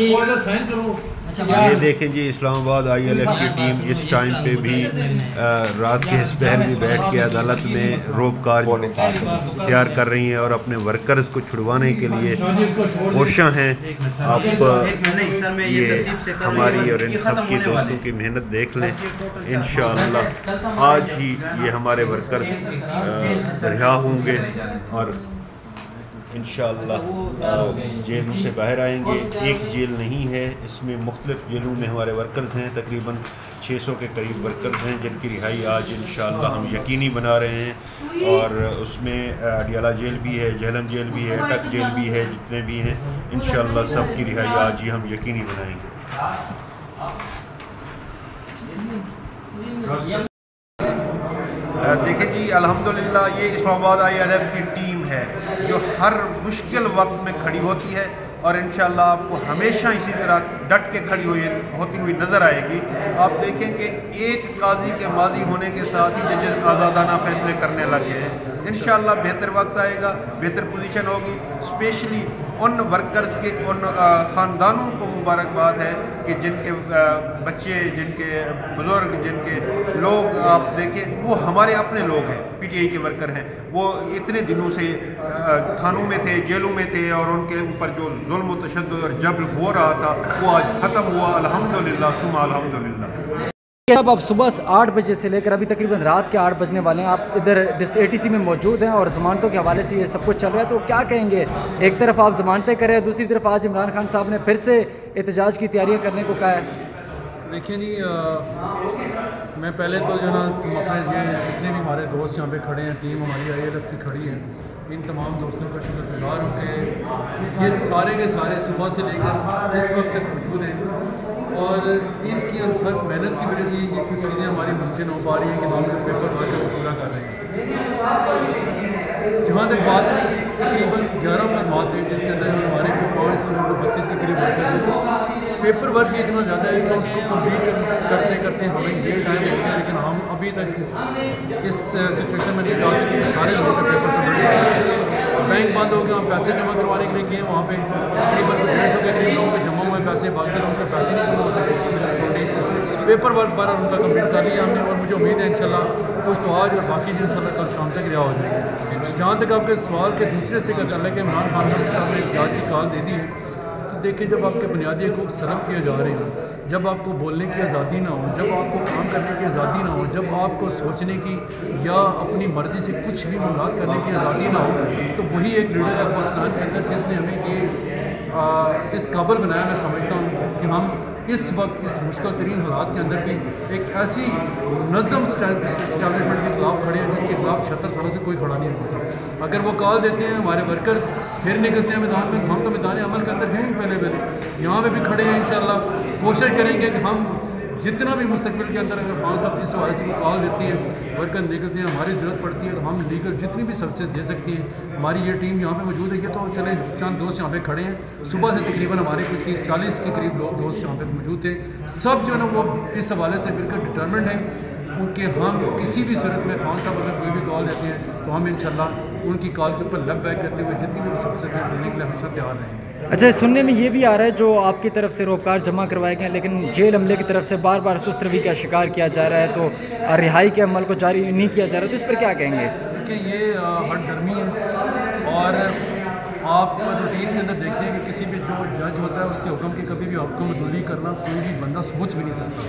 یہ دیکھیں جی اسلام آباد ILF کی ٹیم اس ٹائم پہ بھی رات کے اس پہر میں بیٹھ کے عدالت میں روبکار تیار کر رہی ہیں اور اپنے ورکرز کو چھڑوانے کے لیے کوشاں ہیں. آپ یہ ہماری اور ان سب کی دوستوں کی محنت دیکھ لیں. انشاءاللہ آج ہی یہ ہمارے ورکرز رہا ہوں گے اور انشاءاللہ جیلوں سے باہر آئیں گے. ایک جیل نہیں ہے، اس میں مختلف جیلوں میں ہمارے ورکرز ہیں. تقریباً 600 کے قریب ورکرز ہیں جن کی رہائی آج انشاءاللہ ہم یقینی بنا رہے ہیں. اور اس میں اڈیالہ جیل بھی ہے، جہلم جیل بھی ہے، ٹک جیل بھی ہے، جتنے بھی ہیں انشاءاللہ سب کی رہائی آج ہی ہم یقینی بنائیں گے. دیکھیں جی الحمدللہ یہ اسلام آباد ILF کی ٹیم ہے جو ہر مشکل وقت میں کھڑی ہوتی ہے اور انشاءاللہ آپ کو ہمیشہ اسی طرح ڈٹ کے کھڑی ہوتی ہوئی نظر آئے گی. آپ دیکھیں کہ ایک قاضی کے ماضی ہونے کے ساتھ ہی ججز آزادانہ فیصلے کرنے لگ گئے ہیں. انشاءاللہ بہتر وقت آئے گا، بہتر پوزیشن ہوگی. اسپیشلی ان ورکرز کے ان خاندانوں کو مبارکباد ہے کہ جن کے بچے، جن کے بزرگ، جن کے لوگ آپ دیکھیں وہ ہمارے اپنے لوگ ہیں، PTI کے ورکر ہیں. وہ اتنے دنوں سے تھانوں میں تھے، جیلوں میں تھے اور ان کے اوپر جو ظلم و تشدد اور جبر ہو رہا تھا وہ آج ختم ہوا الحمدللہ ثم الحمدللہ. اب آپ صبح 8 بجے سے لے کر ابھی تقریباً رات کے 8 بجنے والے ہیں، آپ ادھر ATC میں موجود ہیں اور ضمانتوں کے حوالے سے یہ سب کچھ چل رہا ہے، تو کیا کہیں گے؟ ایک طرف آپ ضمانتیں کر رہے ہیں، دوسری طرف آج عمران خان صاحب نے پھر سے احتجاج کی تیاریاں کرنے کو کہا ہے. دیکھیں جی میں پہلے تو جو نا اپنے جتنے بھی ہمارے دوست یہاں پہ کھڑے ہیں، ٹیم ہماری ILF کی کھڑی ہے، ان تمام دوستوں کا شکر گزار ہوں کہ یہ سارے کے سارے صبح سے لے کر اس وقت تک موجود ہیں اور ان کی انتھک محنت کی وجہ سے یہ کچھ چیزیں ہماری ممکن ہو پا رہی ہیں کہ ہم لوگ پیپر ورک کو پورا کر رہے ہیں. جہاں تک بات ہے کہ تقریباً 11 مقدمات ہیں جس کے اندر ہمارے 32 کے قریب ورکرز ہیں. پیپر ورک یہ اتنا زیادہ ہے کہ اس کو کمپلیٹ کرتے کرتے ہمیں یہ ٹائم ہوتا ہے، لیکن ہم ابھی تک اس سچویشن میں نہیں جا سکتے کہ سارے لوگوں کے پیپر سبمٹ کر سکتے. بینک بند ہو گیا، ہم پیسے جمع کروانے کے لیے گئے، وہاں پہ تقریباً 150 کے قریب لوگوں کے جمع ہوئے پیسے، باقی لوگوں کے پیسے نہیں جمع ہو سکے. اسی وجہ سے چھوٹی پیپر ورک پر ان کا کمپلیٹ کر لیا ہم نے اور مجھے امید ہے انشاءاللہ کچھ تو آج اور باقی جو انشاءاللہ کل شام تک رہا ہو جائے گی. جہاں تک آپ کے سوال کے دوسرے سے کا تعلق ہے، عمران خان صاحب نے احتجاج کی کال دے دی ہے، تو دیکھیں جب آپ کے بنیادی حقوق سلب کیے جا رہے ہیں، جب آپ کو بولنے کی آزادی نہ ہو، جب آپ کو کام کرنے کی آزادی نہ ہو، جب آپ کو سوچنے کی یا اپنی مرضی سے کچھ بھی مملات کرنے کی آزادی نہ ہو، تو وہی ایک لیڈر ہے پاکستان کے اندر جس نے ہمیں یہ اس قابل بنایا. میں سمجھتا ہوں کہ ہم اس وقت اس مشکل ترین حالات کے اندر بھی ایک ایسی منظم اسٹیبلشمنٹ کے خلاف کھڑے ہیں جس کے خلاف 76 سالوں سے کوئی کھڑا نہیں ہوتا. اگر وہ کال دیتے ہیں ہمارے ورکر پھر نکلتے ہیں میدان میں، تو ہم تو میدان عمل کے اندر ہیں ہی پہلے یہاں پہ بھی کھڑے ہیں. انشاءاللہ کوشش کریں گے کہ ہم جتنا بھی مستقبل کے اندر اگر خان صاحب جس حوالے سے وہ کال دیتی ہے، ورکر نکلتے ہیں، ہماری ضرورت پڑتی ہے تو ہم لیگل جتنی بھی سروسز دے سکتی ہیں. ہماری یہ ٹیم یہاں پہ موجود ہے. یہ تو چلیں چند دوست یہاں پہ کھڑے ہیں، صبح سے تقریباً ہمارے کچھ 30-40 کے قریب لوگ دوست یہاں پہ موجود تھے. سب جو ہے نا وہ اس حوالے سے بالکل ڈٹرمنڈ ہیں کہ ہم کسی بھی صورت میں خان صاحب اگر کوئی بھی کال دیتے ہیں تو ہم انشاءاللہ ان کی کال کے اوپر لب بیک کرتے ہوئے جتنی بھی سروسز دینے کے لیے ہمیشہ تیار رہیں گے. اچھا، سننے میں یہ بھی آ رہا ہے جو آپ کی طرف سے روبکار جمع کروائے گئے ہیں لیکن جیل عملے کی طرف سے بار بار سست روی کا شکار کیا جا رہا ہے، تو رہائی کے عمل کو جاری نہیں کیا جا رہا، تو اس پر کیا کہیں گے؟ دیکھیے یہ ہٹ درمی ہے اور آپ روٹین کے اندر دیکھتے ہیں کہ کسی بھی جو جج ہوتا ہے اس کے حکم کی کبھی بھی حکم عدولی کرنا کوئی بھی بندہ سوچ بھی نہیں سکتا.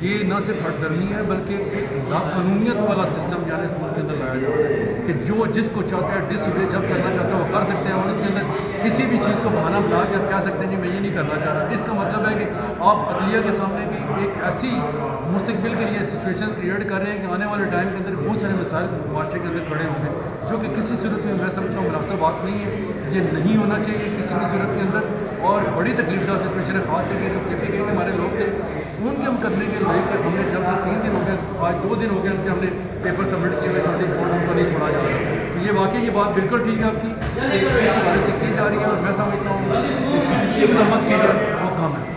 یہ نہ صرف ہٹ درمی ہے بلکہ ایک قانونیت والا سسٹم یعنی اس ملک کے اندر لایا جا رہا ہے کہ جو جس کو چاہتا ہے ڈس اوبے جب کرنا چاہتا ہے وہ کر سکتے ہیں اور اس کے اندر کسی بھی چیز کو بہانہ بنا کے آپ کہہ سکتے ہیں کہ میں یہ نہیں کرنا چاہ رہا. اس کا مطلب ہے کہ آپ عدلیہ کے سامنے بھی ایک ایسی مستقبل کے لیے سچویشن کریٹ کر رہے ہیں کہ آنے والے ٹائم کے اندر بہت سارے مسائل معاشرے کے اندر کھڑے ہوں گے جو کہ کسی صورت میں میں سمجھتا ہوں مناسب بات نہیں ہے. یہ نہیں ہونا چاہیے کسی بھی صورت کے اندر اور بڑی تکلیف دہ سچویشن ہے. خاص کر کے جو KPK کے ہمارے لوگ تھے ان کے مقدمے کے لے کر ہم نے جب سے 3 دن ہو گئے، آج 2 دن ہو گئے ان کے ہم نے پیپر سبمٹ کیے ہوئے چھوٹی کورٹ ان کو نہیں چھوڑا جا رہا. تو یہ واقعی یہ بات بالکل ٹھیک ہے آپ کی کہ اس حوالے سے کی جا رہی ہے اور میں سمجھتا ہوں اس کی جتنی بھی مذمت کی جائے وہ کم ہے.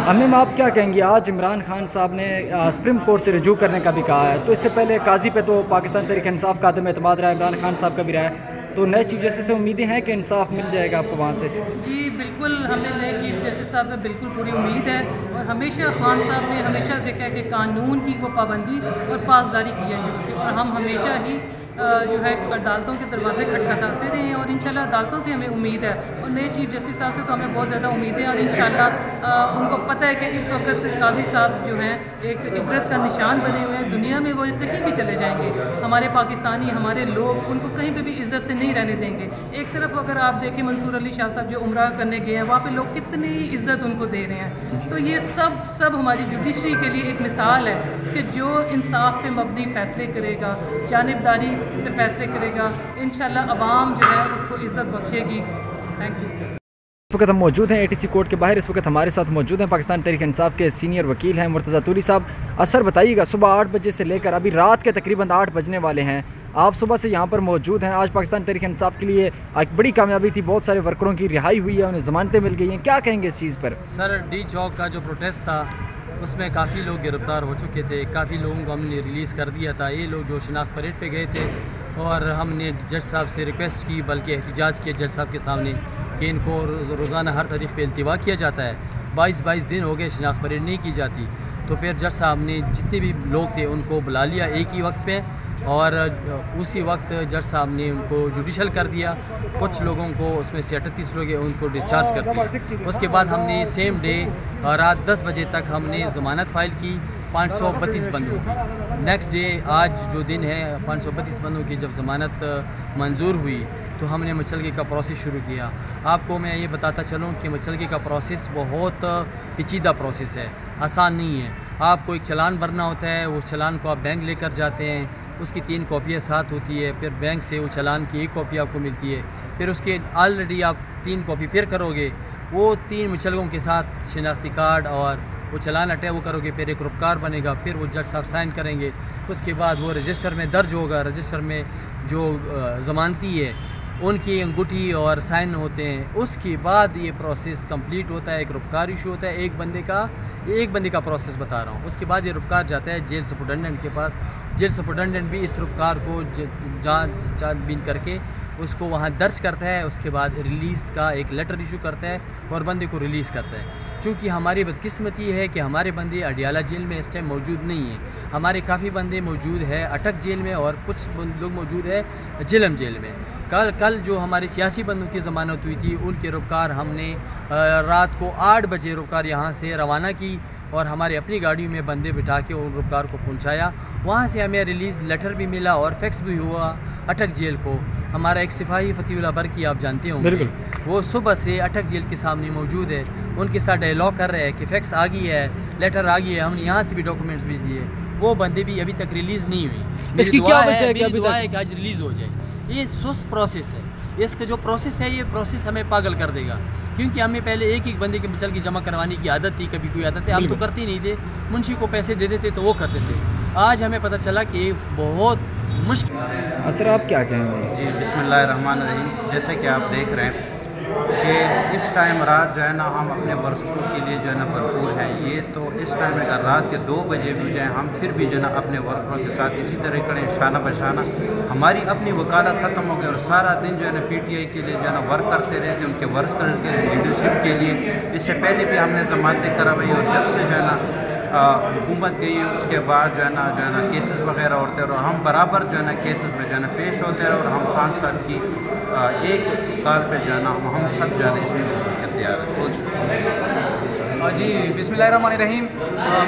امیم آپ کیا کہیں گے؟ آج عمران خان صاحب نے سپریم کورٹ سے رجوع کرنے کا بھی کہا ہے، تو اس سے پہلے قاضی پہ تو پاکستان تحریک انصاف کا عدم اعتماد رہا ہے، عمران خان صاحب کا بھی رہا ہے، تو نئے چیف جسٹس سے امیدیں ہیں کہ انصاف مل جائے گا آپ کو وہاں سے؟ جی بالکل، ہمیں نئے چیف جسٹس صاحب کا بالکل پوری امید ہے، اور ہمیشہ خان صاحب نے ہمیشہ سے کہا کہ قانون کی وہ پابندی اور پاسداری کی ہے شروع سے، اور ہم ہمیشہ ہی جو ہے عدالتوں کے دروازے کھٹکھٹاتے رہے ہیں، اور انشاءاللہ عدالتوں سے ہمیں امید ہے، اور نئے چیف جسٹس صاحب سے تو ہمیں بہت زیادہ امیدیں ہیں، اور انشاءاللہ ان کو پتہ ہے کہ اس وقت قاضی صاحب جو ہیں ایک عبرت کا نشان بنے ہوئے ہیں، دنیا میں وہ کہیں بھی چلے جائیں گے، ہمارے پاکستانی ہمارے لوگ ان کو کہیں پہ بھی عزت سے نہیں رہنے دیں گے۔ ایک طرف اگر آپ دیکھیں منصور علی شاہ صاحب جو عمرہ کرنے گئے ہیں، وہاں پہ لوگ کتنی عزت ان کو دے رہے ہیں، تو یہ سب ہماری جوڈیشری کے لیے ایک مثال ہے کہ جو انصاف پہ مبنی فیصلے کرے گا، جانبداری سے فیصلے کرے گا، انشاءاللہ عوام جو ہے اس کو عزت بخشے گی۔ Thank you. اس وقت ہم موجود ہیں ATC کورٹ کے باہر، اس وقت ہمارے ساتھ موجود ہیں پاکستان تحریک انصاف کے سینئر وکیل ہیں مرتضیٰ طوری صاحب۔ اثر بتائیے گا، صبح 8 بجے سے لے کر ابھی رات کے تقریباً 8 بجنے والے ہیں، آپ صبح سے یہاں پر موجود ہیں، آج پاکستان تحریک انصاف کے لیے ایک بڑی کامیابی تھی، بہت سارے ورکروں کی رہائی ہوئی ہے، انہیں ضمانتیں مل گئی ہیں، کیا کہیں گے اس چیز پر؟ سر ڈی چوک کا جو پروٹیسٹ تھا اس میں کافی لوگ گرفتار ہو چکے تھے، کافی لوگوں کو ہم نے ریلیز کر دیا تھا، یہ لوگ جو شناخت پریڈ پہ گئے تھے، اور ہم نے جج صاحب سے ریکویسٹ کی، بلکہ احتجاج کیا جج صاحب کے سامنے کہ ان کو روزانہ ہر تاریخ پہ التوا کیا جاتا ہے، 22 دن ہو گئے شناخت پریڈ نہیں کی جاتی، تو پھر جج صاحب نے جتنے بھی لوگ تھے ان کو بلا لیا ایک ہی وقت پہ، اور اسی وقت جج صاحب نے ان کو جوڈیشل کر دیا، کچھ لوگوں کو اس میں سے 38 لوگ ہیں ان کو ڈسچارج کر دیا۔ اس کے بعد ہم نے سیم ڈے رات 10 بجے تک ہم نے ضمانت فائل کی 532 بندوں کی۔ نیکسٹ ڈے آج جو دن ہے 532 بندوں کی جب ضمانت منظور ہوئی تو ہم نے مچلگی کا پروسیس شروع کیا۔ آپ کو میں یہ بتاتا چلوں کہ مچلگی کا پروسیس بہت پیچیدہ پروسیس ہے، آسان نہیں ہے۔ آپ کو ایک چلان بھرنا ہوتا ہے، وہ چلان کو آپ بینک لے کر جاتے ہیں، اس کی 3 کاپیاں ساتھ ہوتی ہے، پھر بینک سے وہ چلان کی 1 کاپی آپ کو ملتی ہے، پھر اس کے آلریڈی آپ 3 کاپی پھر کرو گے، وہ 3 مچلگوں کے ساتھ شناختی کارڈ اور وہ چلان اٹے وہ کرو گے، پھر ایک روپکار بنے گا، پھر وہ جج صاحب سائن کریں گے، اس کے بعد وہ رجسٹر میں درج ہوگا، رجسٹر میں جو ضمانتی ہے ان کی انگوٹھی اور سائن ہوتے ہیں، اس کے بعد یہ پروسیس کمپلیٹ ہوتا ہے، ایک روپکار ایشو ہوتا ہے ایک بندے کا پروسیس بتا رہا ہوں۔ اس کے بعد یہ روپکار جاتا ہے جیل سپرنٹنڈنٹ کے پاس، جیل سپرنٹنڈنٹ بھی اس روپکار کو جانچ بین کر کے اس کو وہاں درج کرتا ہے، اس کے بعد ریلیز کا ایک لیٹر ایشو کرتا ہے اور بندے کو ریلیز کرتا ہے۔ چونکہ ہماری بدقسمتی ہے کہ ہمارے بندے اڈیالہ جیل میں اس ٹائم موجود نہیں ہیں، ہمارے کافی بندے موجود ہیں اٹک جیل میں، اور کچھ لوگ موجود ہیں جھیلم جیل میں۔ کل جو ہمارے 86 بندوں کی ضمانت ہوئی تھی ان کے روپکار ہم نے رات کو 8 بجے روپکار یہاں سے روانہ کی، اور ہمارے اپنی گاڑیوں میں بندے بٹھا کے ان روپکار کو پہنچایا، وہاں سے ہمیں ریلیز لیٹر بھی ملا اور فیکس بھی ہوا اٹک جیل کو۔ ہمارا ایک سپاہی فتح اللہ برقی آپ جانتے ہوں گے، وہ صبح سے اٹک جیل کے سامنے موجود ہے، ان کے ساتھ ڈائلاگ کر رہے ہیں کہ فیکس آ گئی ہے، لیٹر آ گئی ہے، ہم نے یہاں سے بھی ڈاکومنٹس بھیج دیے، وہ بندے بھی ابھی تک ریلیز نہیں ہوئی۔ اس کی کیا وجہ ہے کہ ابھی تک آج ریلیز ہو جائے؟ یہ سست پروسیس ہے، اس کا جو پروسیس ہے یہ پروسیس ہمیں پاگل کر دے گا، کیونکہ ہمیں پہلے ایک بندے کے مچل کی جمع کروانے کی عادت تھی، کبھی کوئی عادت ہے، ہم تو کرتے نہیں تھے، منشی کو پیسے دے دیتے تو وہ کرتے تھے، آج ہمیں پتہ چلا کہ یہ بہت مشکل۔ اثر آپ کیا کہیں گے؟ جی بسم اللہ الرحمن الرحیم۔ جیسے کہ آپ دیکھ رہے ہیں کہ اس ٹائم رات جو ہے نا ہم اپنے ورکروں کے لیے جو ہے نا بھرپور ہیں، یہ تو اس ٹائم اگر رات کے 2 بجے بھی جائیں ہم پھر بھی جو ہے نا اپنے ورکروں کے ساتھ اسی طرح کھڑے ہیں، شانہ بشانہ۔ ہماری اپنی وکالت ختم ہو گئی اور سارا دن جو ہے نا PTI کے لیے جو ہے نا ورک کرتے رہتے ہیں، ان کے ورکر کے لیڈرشپ کے لیے۔ اس سے پہلے بھی ہم نے ضمانتیں کروائی، اور جب سے جو ہے نا حکومت گئی ہے اس کے بعد جو ہے نا کیسز وغیرہ ہوتے ہیں، اور ہم برابر جو ہے نا کیسز میں جو ہے نا پیش ہوتے ہیں، اور ہم خان صاحب کی ایک کال پہ جو ہے نا ہم سب جو ہے نا اس میں تیار ہیں۔ بہت شکریہ۔ جی بسم اللہ الرحمن الرحیم۔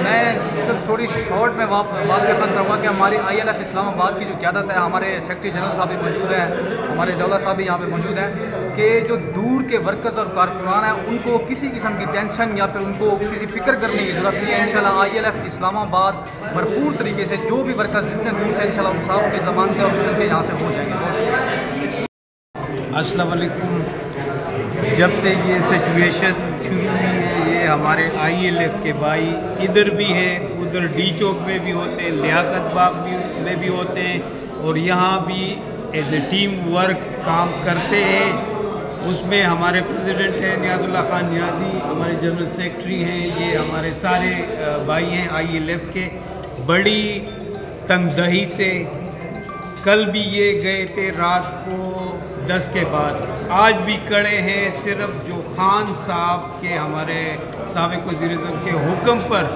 میں اس پر تھوڑی شارٹ میں بات کرنا چاہوں گا کہ ہماری ILF اسلام آباد کی جو قیادت ہے، ہمارے سیکرٹری جنرل صاحب بھی موجود ہیں، ہمارے جولا صاحب بھی یہاں پہ موجود ہیں، کہ جو دور کے ورکرز اور کارکنان ہیں ان کو کسی قسم کی ٹینشن یا پھر ان کو کسی فکر کرنے کی ضرورت نہیں ہے۔ انشاءاللہ ILF اسلام آباد بھرپور طریقے سے جو بھی ورکرز جتنے دور سے انشاءاللہ ان صاحب کی ضمانتیں اور چل کے یہاں سے ہو جائیں گے۔ بہت شکریہ۔ السلام علیکم۔ جب سے یہ سچویشن شروع ہوئی ہے، یہ ہمارے ILF کے بھائی ادھر بھی ہیں، ادھر ڈی چوک میں بھی ہوتے ہیں، لیاقت باغ میں بھی ہوتے ہیں، اور یہاں بھی ایز اے ٹیم ورک کام کرتے ہیں۔ اس میں ہمارے پریزیڈنٹ ہیں نیاز اللہ خان نیازی، ہمارے جنرل سیکرٹری ہیں، یہ ہمارے سارے بھائی ہیں ILF کے، بڑی تنگ دہی سے کل بھی یہ گئے تھے رات کو 10 کے بعد، آج بھی کڑے ہیں، صرف جو خان صاحب کے ہمارے سابق وزیر اعظم کے حکم پر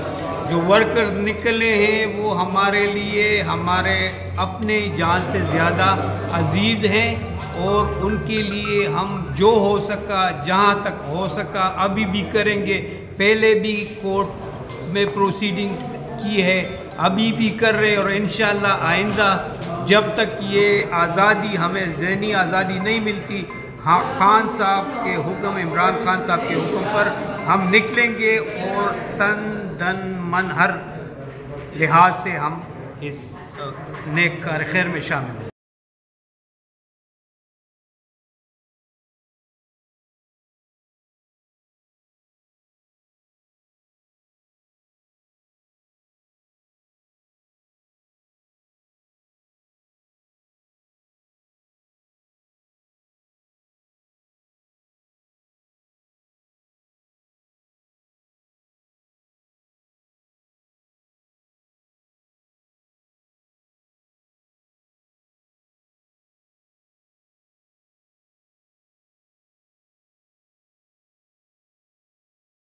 جو ورکرز نکلے ہیں وہ ہمارے لیے ہمارے اپنے جان سے زیادہ عزیز ہیں، اور ان کے لیے ہم جو ہو سکا جہاں تک ہو سکا ابھی بھی کریں گے، پہلے بھی کورٹ میں پروسیڈنگ کی ہے، ابھی بھی کر رہے، اور انشاءاللہ آئندہ جب تک یہ آزادی ہمیں ذہنی آزادی نہیں ملتی، خان صاحب کے حکم، عمران خان صاحب کے حکم پر ہم نکلیں گے، اور تن دن من ہر لحاظ سے ہم اس نیک کار خیر میں شامل ہیں۔